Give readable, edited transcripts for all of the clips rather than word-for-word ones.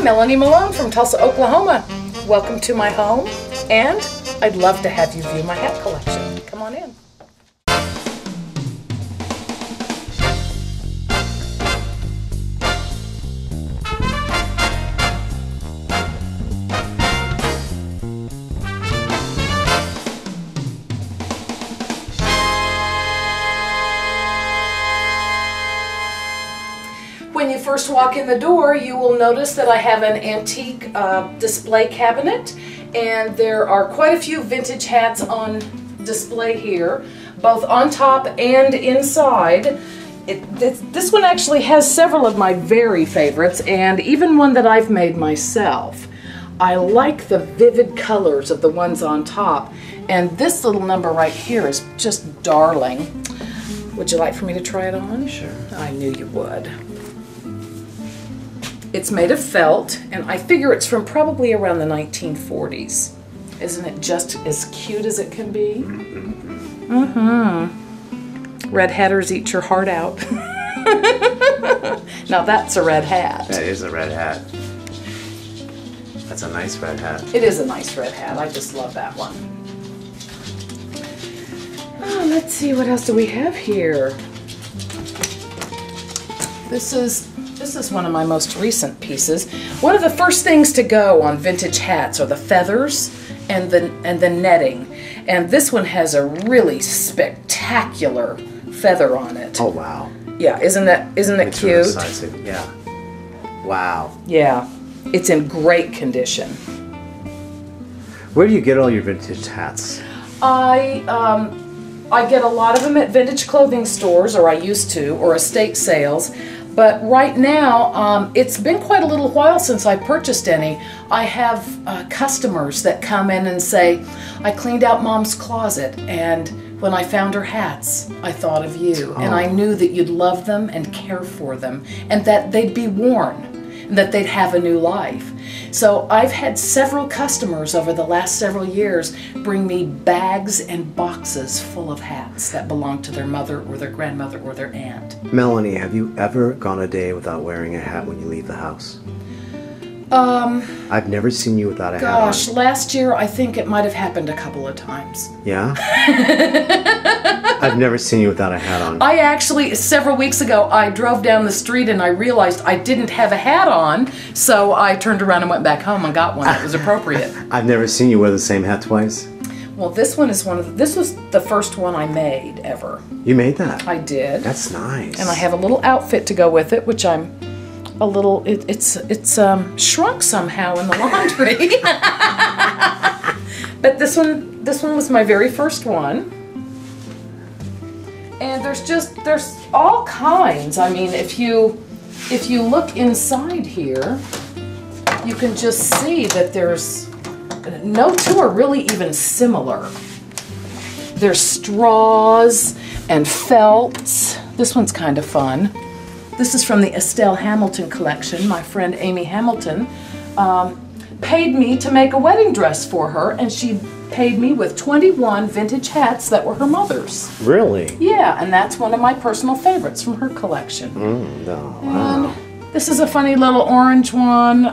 Melanie Malone from Tulsa, Oklahoma. Welcome to my home, and I'd love to have you view my hat collection. Come on in. When you first walk in the door, you will notice that I have an antique display cabinet, and there are quite a few vintage hats on display here, both on top and inside. This one actually has several of my very favorites, and even one that I've made myself. I like the vivid colors of the ones on top, and this little number right here is just darling. Would you like for me to try it on? Sure. I knew you would. It's made of felt, and I figure it's from probably around the 1940s. Isn't it just as cute as it can be? Red hatters eat your heart out. Now that's a red hat. That is a red hat. That's a nice red hat. It is a nice red hat. I just love that one. Oh, let's see, what else do we have here? This is one of my most recent pieces. One of the first things to go on vintage hats are the feathers and the netting. And this one has a really spectacular feather on it. Oh wow. Yeah, isn't it cute? Yeah. Wow. Yeah. It's in great condition. Where do you get all your vintage hats? I get a lot of them at vintage clothing stores, or I used to, or estate sales. But right now, it's been quite a little while since I purchased any. I have customers that come in and say, I cleaned out Mom's closet, and when I found her hats, I thought of you. And I knew that you'd love them and care for them, and that they'd be worn, and that they'd have a new life. So I've had several customers over the last several years bring me bags and boxes full of hats that belong to their mother or their grandmother or their aunt. Melanie, have you ever gone a day without wearing a hat when you leave the house? I've never seen you without a hat on. Gosh, last year I think it might have happened a couple of times. Yeah? I've never seen you without a hat on. I actually, several weeks ago, I drove down the street and I realized I didn't have a hat on, so I turned around and went back home and got one that was appropriate. I've never seen you wear the same hat twice. Well, this one is this was the first one I made ever. You made that? I did. That's nice. And I have a little outfit to go with it, which I'm a little, it's shrunk somehow in the laundry. But this one was my very first one. And there's all kinds. I mean, if you look inside here, you can just see that there's no two are really even similar. There's straws and felts. This one's kind of fun. This is from the Estelle Hamilton collection. My friend Amy Hamilton paid me to make a wedding dress for her, and she paid me with 21 vintage hats that were her mother's. Really? Yeah, and that's one of my personal favorites from her collection. Wow. And this is a funny little orange one.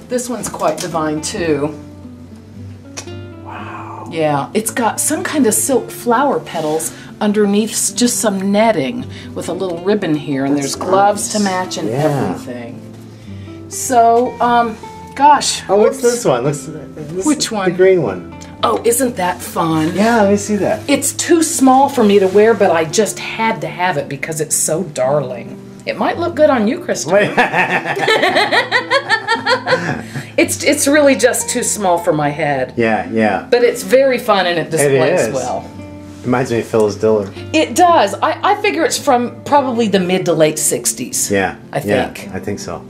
This one's quite divine too. Wow. Yeah, it's got some kind of silk flower petals underneath just some netting with a little ribbon here, and there's gloves to match and everything. So, gosh. Oh, what's this one? Which one? The green one. Oh, isn't that fun? Yeah, let me see that. It's too small for me to wear, but I just had to have it because it's so darling. It might look good on you, Christopher. It's really just too small for my head. Yeah, yeah. But it's very fun and it displays It is. well. Reminds me of Phyllis Diller. It does. I figure it's from probably the mid to late 60s. Yeah. I think. Yeah, I think so.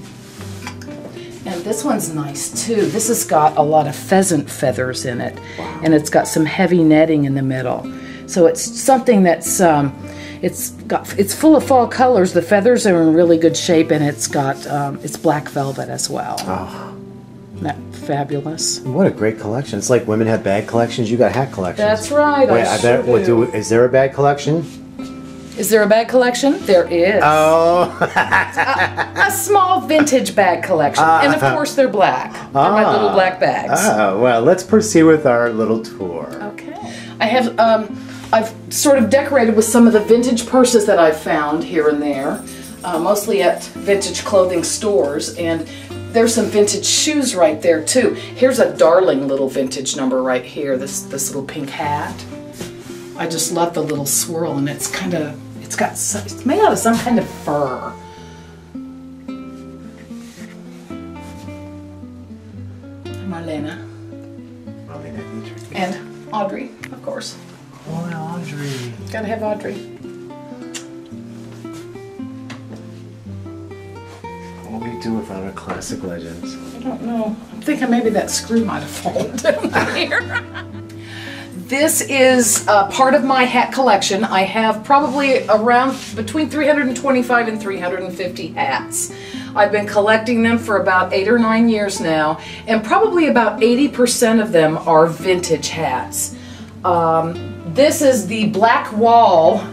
And this one's nice too. This has got a lot of pheasant feathers in it. Wow. And it's got some heavy netting in the middle. So it's something that's it's full of fall colors. The feathers are in really good shape, and it's got it's black velvet as well. Oh. Isn't that fabulous? What a great collection. It's like women have bag collections, you got hat collections. That's right. Wait, is there a bag collection? Is there a bag collection? There is. Oh. A small vintage bag collection. And of course they're black. They're my little black bags. Oh, well, let's proceed with our little tour. Okay. I have, I've sort of decorated with some of the vintage purses that I've found here and there. Mostly at vintage clothing stores. And there's some vintage shoes right there too. Here's a darling little vintage number right here. This little pink hat. I just love the little swirl, and it's kind of, it's made out of some kind of fur. Marlena. And Audrey, of course. Oh, Audrey. Gotta have Audrey. What do we do without our classic legends? I don't know. I'm thinking maybe that screw might have fallen down here. This is part of my hat collection. I have probably around between 325 and 350 hats. I've been collecting them for about 8 or 9 years now, and probably about 80% of them are vintage hats. This is the black wall.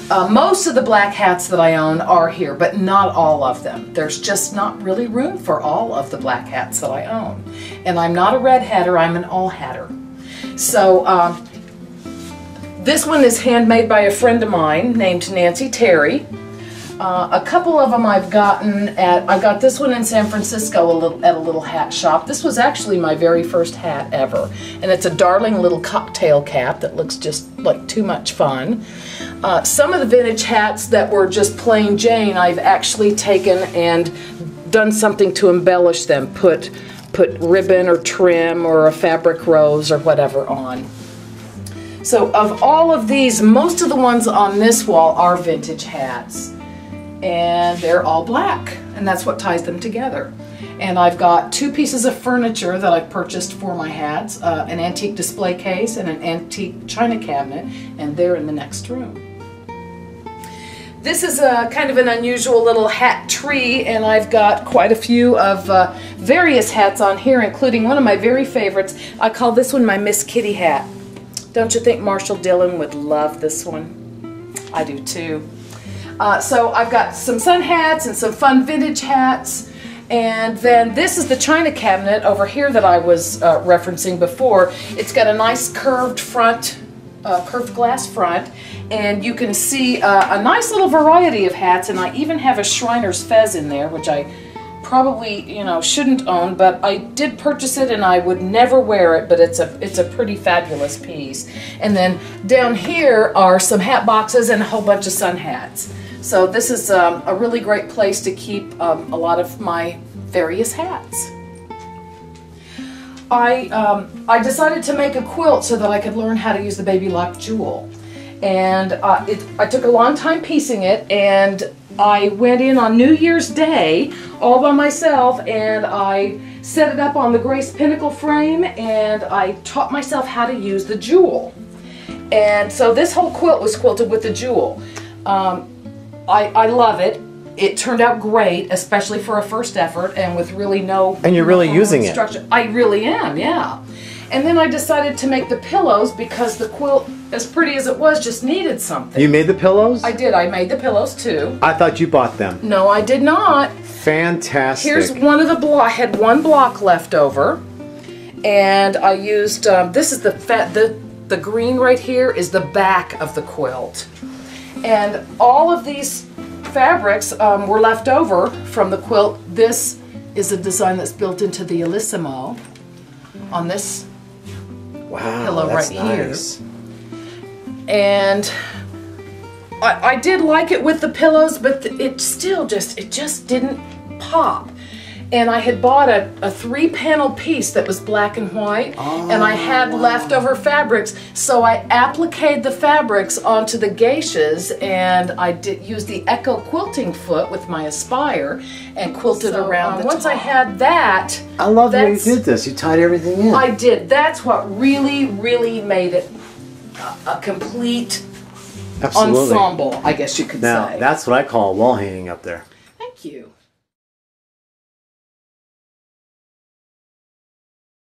Most of the black hats that I own are here, but not all of them. There's just not really room for all of the black hats that I own. And I'm not a red hatter, I'm an all hatter. So this one is handmade by a friend of mine named Nancy Terry. A couple of them I've gotten at, I got this one in San Francisco at a little hat shop. This was actually my very first hat ever. And it's a darling little cocktail cap that looks just like too much fun. Some of the vintage hats that were just plain Jane, I've actually taken and done something to embellish them. Put ribbon or trim or a fabric rose or whatever on. So of all of these, most of the ones on this wall are vintage hats. And they're all black, and that's what ties them together. And I've got 2 pieces of furniture that I've purchased for my hats, an antique display case and an antique china cabinet, and they're in the next room. This is a kind of an unusual little hat tree, and I've got quite a few of various hats on here, including one of my very favorites. I call this one my Miss Kitty hat. Don't you think Marshall Dillon would love this one? I do too. So I've got some sun hats and some fun vintage hats, and then this is the china cabinet over here that I was referencing before. It's got a nice curved front, curved glass front, and you can see a nice little variety of hats, and I even have a Shriner's fez in there, which I probably, you know, shouldn't own, but I did purchase it and I would never wear it, but it's a pretty fabulous piece. And then down here are some hat boxes and a whole bunch of sun hats. So this is a really great place to keep a lot of my various hats. I decided to make a quilt so that I could learn how to use the Baby Lock Jewel. And I took a long time piecing it, and I went in on New Year's Day all by myself, and I set it up on the Grace Pinnacle frame, and I taught myself how to use the jewel. And so this whole quilt was quilted with the jewel. I love it. It turned out great, especially for a first effort and with really no... And you're really using it. I really am, yeah. And then I decided to make the pillows because the quilt, as pretty as it was, just needed something. You made the pillows? I did. I made the pillows too. I thought you bought them. No, I did not. Fantastic. Here's one of the blocks. I had one block left over, and I used, this is the green right here is the back of the quilt. And all of these fabrics were left over from the quilt. This is a design that's built into the Elissimo on this pillow right nice. here. And I did like it with the pillows, but it just didn't pop. And I had bought a 3-panel piece that was black and white, and I had leftover fabrics, so I appliqued the fabrics onto the geishas, and I did use the Echo quilting foot with my Aspire and quilted around the top. Once I had that, I love the way you did this. You tied everything in. I did. That's what really, really made it a complete ensemble, I guess you could say. Now, that's what I call a wall hanging up there. Thank you.